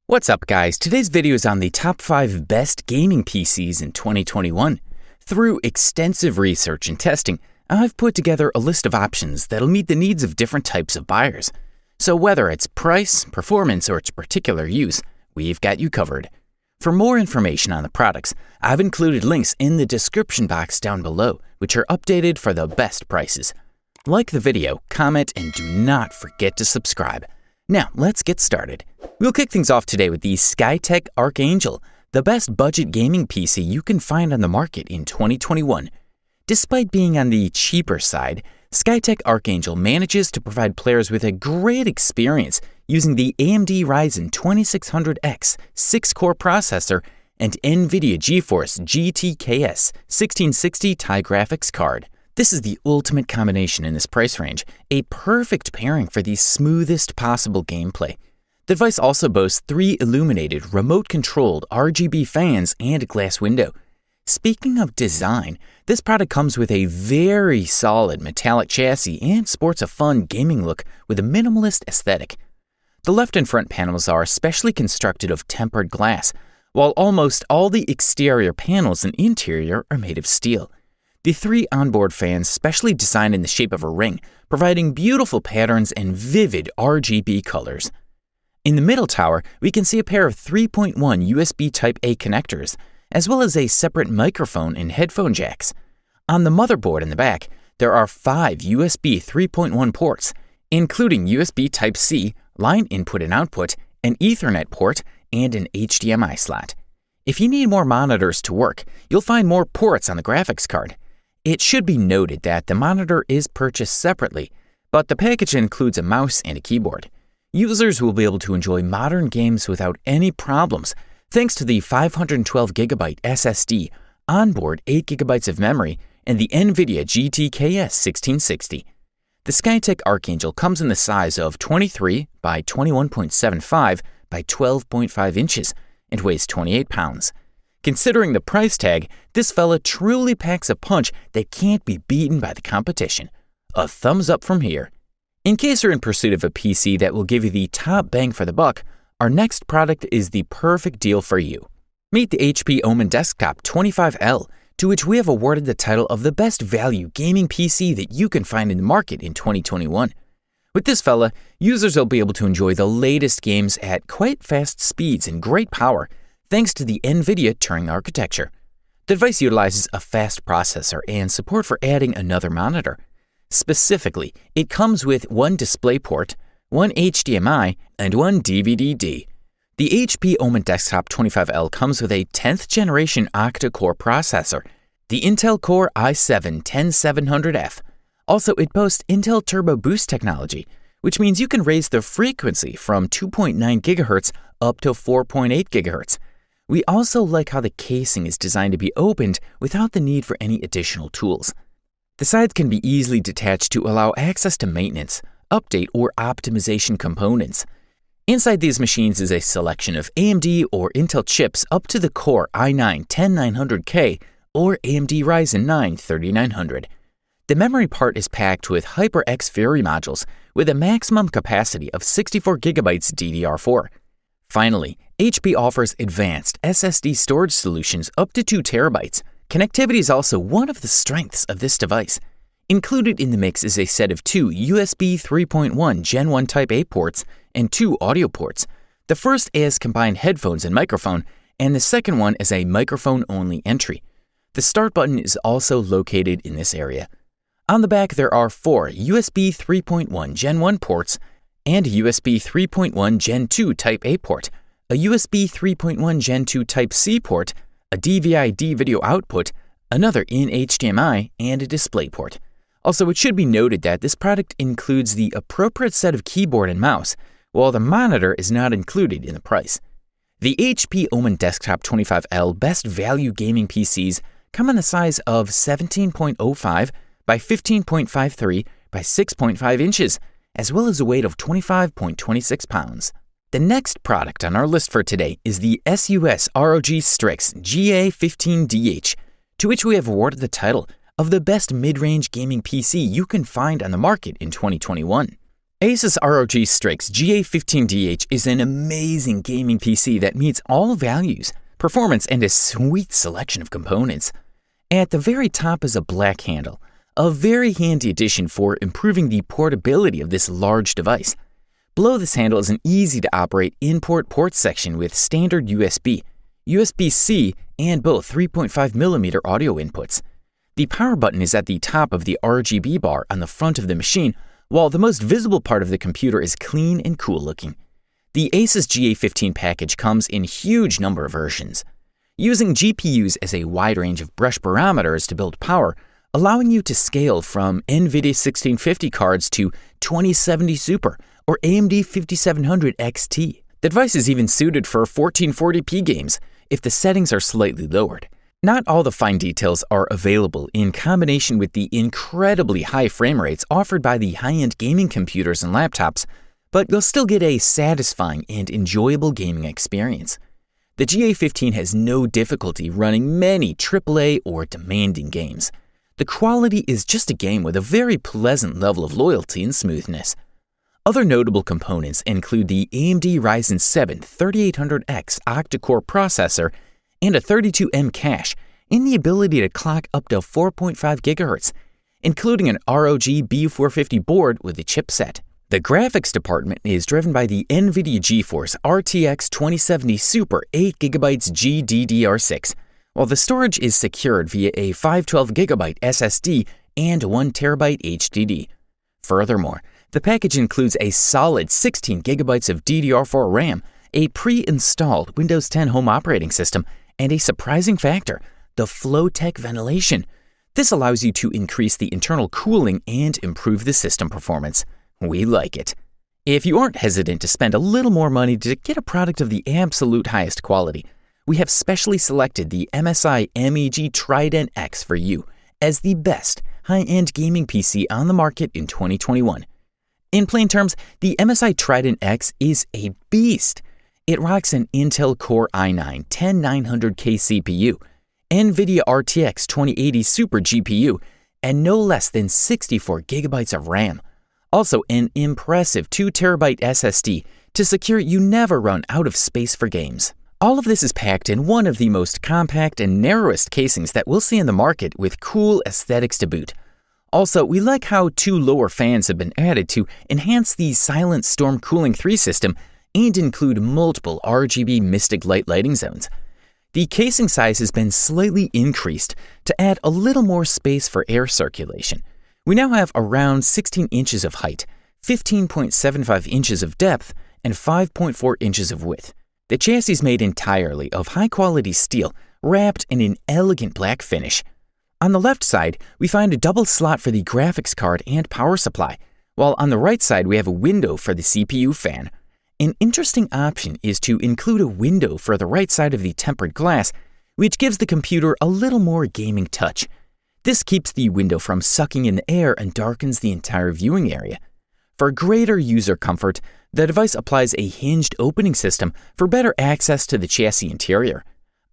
What's up guys, today's video is on the top 5 best gaming PCs in 2021. Through extensive research and testing, I've put together a list of options that'll meet the needs of different types of buyers. So whether it's price, performance, or its particular use, we've got you covered. For more information on the products, I've included links in the description box down below, which are updated for the best prices. Like the video, comment, and do not forget to subscribe. Now, let's get started. We'll kick things off today with the Skytech Archangel, the best budget gaming PC you can find on the market in 2021. Despite being on the cheaper side, Skytech Archangel manages to provide players with a great experience using the AMD Ryzen 2600X 6-core processor and NVIDIA GeForce GTX 1660 Ti graphics card. This is the ultimate combination in this price range, a perfect pairing for the smoothest possible gameplay. The device also boasts 3 illuminated, remote-controlled RGB fans and a glass window. Speaking of design, this product comes with a very solid metallic chassis and sports a fun gaming look with a minimalist aesthetic. The left and front panels are specially constructed of tempered glass, while almost all the exterior panels and interior are made of steel. The 3 onboard fans specially designed in the shape of a ring, providing beautiful patterns and vivid RGB colors. In the middle tower, we can see a pair of 3.1 USB Type-A connectors, as well as a separate microphone and headphone jacks. On the motherboard in the back, there are 5 USB 3.1 ports, including USB Type-C, line input and output, an Ethernet port, and an HDMI slot. If you need more monitors to work, you'll find more ports on the graphics card. It should be noted that the monitor is purchased separately, but the package includes a mouse and a keyboard. Users will be able to enjoy modern games without any problems, thanks to the 512GB SSD, onboard 8GB of memory, and the NVIDIA GTX 1660. The Skytech Archangel comes in the size of 23 by 21.75 by 12.5 inches and weighs 28 pounds. Considering the price tag, this fella truly packs a punch that can't be beaten by the competition. A thumbs up from here. In case you're in pursuit of a PC that will give you the top bang for the buck, our next product is the perfect deal for you. Meet the HP Omen Desktop 25L, to which we have awarded the title of the best value gaming PC that you can find in the market in 2021. With this fella, users will be able to enjoy the latest games at quite fast speeds and great power, thanks to the NVIDIA Turing architecture. The device utilizes a fast processor and support for adding another monitor. Specifically, it comes with 1 DisplayPort, 1 HDMI, and 1 DVD-D. The HP Omen Desktop 25L comes with a 10th generation octa-core processor, the Intel Core i7-10700F. Also, it boasts Intel Turbo Boost technology, which means you can raise the frequency from 2.9 GHz up to 4.8 GHz. We also like how the casing is designed to be opened without the need for any additional tools. The sides can be easily detached to allow access to maintenance, update, or optimization components. Inside these machines is a selection of AMD or Intel chips up to the Core i9-10900K or AMD Ryzen 9 3900. The memory part is packed with HyperX Fury modules with a maximum capacity of 64GB DDR4. Finally, HP offers advanced SSD storage solutions up to 2 TB. Connectivity is also one of the strengths of this device. Included in the mix is a set of 2 USB 3.1 Gen 1 Type-A ports and 2 audio ports. The first as combined headphones and microphone, and the second one as a microphone-only entry. The start button is also located in this area. On the back, there are 4 USB 3.1 Gen 1 ports and a USB 3.1 Gen 2 Type-A port, a USB 3.1 Gen 2 Type-C port, a DVI-D video output, another in HDMI, and a DisplayPort. Also, it should be noted that this product includes the appropriate set of keyboard and mouse, while the monitor is not included in the price. The HP Omen Desktop 25L Best Value Gaming PCs come in the size of 17.05 by 15.53 by 6.5 inches, as well as a weight of 25.26 pounds. The next product on our list for today is the ASUS ROG Strix GA15DH, to which we have awarded the title of the best mid-range gaming PC you can find on the market in 2021. ASUS ROG Strix GA15DH is an amazing gaming PC that meets all values, performance, and a sweet selection of components. At the very top is a black handle, a very handy addition for improving the portability of this large device. Below this handle is an easy-to-operate port section with standard USB, USB-C, and both 3.5mm audio inputs. The power button is at the top of the RGB bar on the front of the machine, while the most visible part of the computer is clean and cool looking. The ASUS GA15 package comes in huge number of versions, using GPUs as a wide range of brush parameters to build power, allowing you to scale from NVIDIA 1650 cards to 2070 Super or AMD 5700 XT. The device is even suited for 1440p games if the settings are slightly lowered. Not all the fine details are available in combination with the incredibly high frame rates offered by the high-end gaming computers and laptops, but you'll still get a satisfying and enjoyable gaming experience. The GA15 has no difficulty running many AAA or demanding games. The quality is just a game with a very pleasant level of loyalty and smoothness. Other notable components include the AMD Ryzen 7 3800X octa-core processor and a 32M cache, and the ability to clock up to 4.5 GHz, including an ROG B450 board with a chipset. The graphics department is driven by the NVIDIA GeForce RTX 2070 Super 8GB GDDR6, while the storage is secured via a 512GB SSD and 1TB HDD. Furthermore, the package includes a solid 16GB of DDR4 RAM, a pre-installed Windows 10 home operating system, and a surprising factor, the Flow-Tech ventilation. This allows you to increase the internal cooling and improve the system performance. We like it. If you aren't hesitant to spend a little more money to get a product of the absolute highest quality, we have specially selected the MSI MEG Trident X for you as the best high-end gaming PC on the market in 2021. In plain terms, the MSI Trident X is a beast. It rocks an Intel Core i9-10900K CPU, NVIDIA RTX 2080 Super GPU, and no less than 64GB of RAM. Also, an impressive 2TB SSD to secure you never run out of space for games. All of this is packed in one of the most compact and narrowest casings that we'll see in the market with cool aesthetics to boot. Also, we like how 2 lower fans have been added to enhance the Silent Storm Cooling 3 system and include multiple RGB Mystic Light lighting zones. The casing size has been slightly increased to add a little more space for air circulation. We now have around 16 inches of height, 15.75 inches of depth, and 5.4 inches of width. The chassis is made entirely of high-quality steel, wrapped in an elegant black finish. On the left side, we find a double slot for the graphics card and power supply, while on the right side we have a window for the CPU fan. An interesting option is to include a window for the right side of the tempered glass, which gives the computer a little more gaming touch. This keeps the window from sucking in the air and darkens the entire viewing area. For greater user comfort, the device applies a hinged opening system for better access to the chassis interior.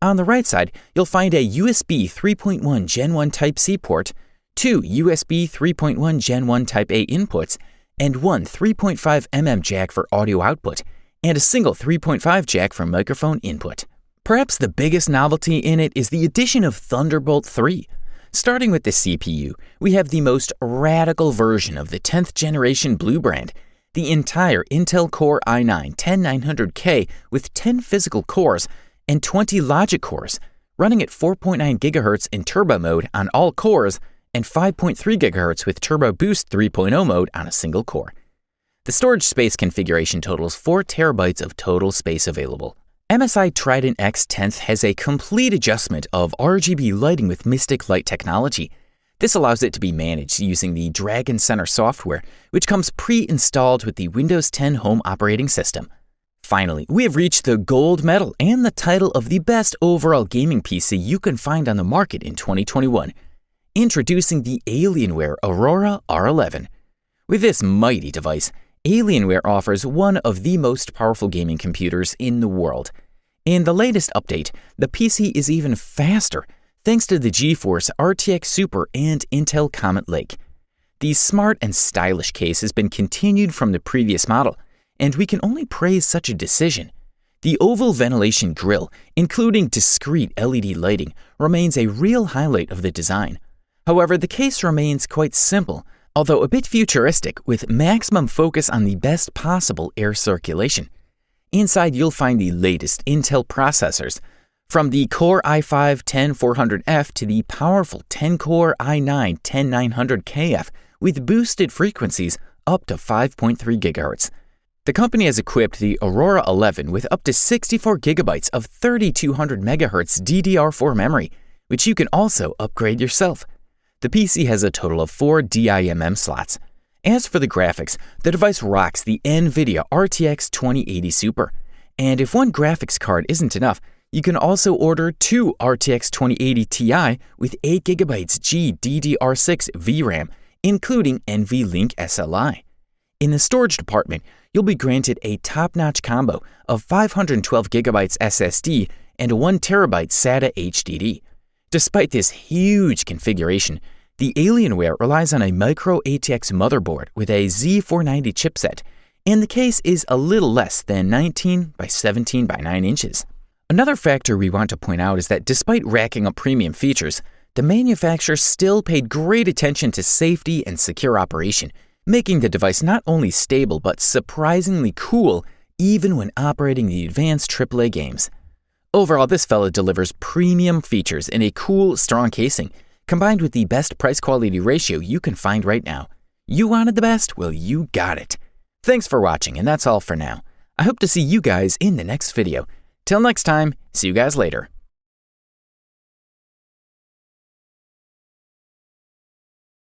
On the right side, you'll find a USB 3.1 Gen 1 Type-C port, 2 USB 3.1 Gen 1 Type-A inputs, and one 3.5mm jack for audio output, and a single 3.5 jack for microphone input. Perhaps the biggest novelty in it is the addition of Thunderbolt 3. Starting with the CPU, we have the most radical version of the 10th generation Blue brand, the entire Intel Core i9-10900K with 10 physical cores and 20 logic cores, running at 4.9 GHz in turbo mode on all cores and 5.3 GHz with Turbo Boost 3.0 mode on a single core. The storage space configuration totals 4 TB of total space available. MSI Trident X 10th has a complete adjustment of RGB lighting with Mystic Light technology. This allows it to be managed using the Dragon Center software, which comes pre-installed with the Windows 10 home operating system. Finally, we have reached the gold medal and the title of the best overall gaming PC you can find on the market in 2021. Introducing the Alienware Aurora R11. With this mighty device, Alienware offers one of the most powerful gaming computers in the world. In the latest update, the PC is even faster thanks to the GeForce RTX Super and Intel Comet Lake. The smart and stylish case has been continued from the previous model, and we can only praise such a decision. The oval ventilation grille, including discrete LED lighting, remains a real highlight of the design. However, the case remains quite simple, although a bit futuristic, with maximum focus on the best possible air circulation. Inside, you'll find the latest Intel processors, from the Core i5-10400F to the powerful 10-core i9-10900KF with boosted frequencies up to 5.3 GHz. The company has equipped the Aurora 11 with up to 64 GB of 3200 MHz DDR4 memory, which you can also upgrade yourself. The PC has a total of 4 DIMM slots. As for the graphics, the device rocks the NVIDIA RTX 2080 Super. And if one graphics card isn't enough, you can also order 2 RTX 2080 Ti with 8GB GDDR6 VRAM, including NVLink SLI. In the storage department, you'll be granted a top-notch combo of 512GB SSD and a 1TB SATA HDD. Despite this huge configuration, the Alienware relies on a micro ATX motherboard with a Z490 chipset, and the case is a little less than 19 by 17 by 9 inches. Another factor we want to point out is that despite racking up premium features, the manufacturer still paid great attention to safety and secure operation, making the device not only stable but surprisingly cool even when operating the advanced AAA games. Overall, this fella delivers premium features in a cool, strong casing, combined with the best price-quality ratio you can find right now. You wanted the best? Well, you got it. Thanks for watching, and that's all for now. I hope to see you guys in the next video. Till next time, see you guys later.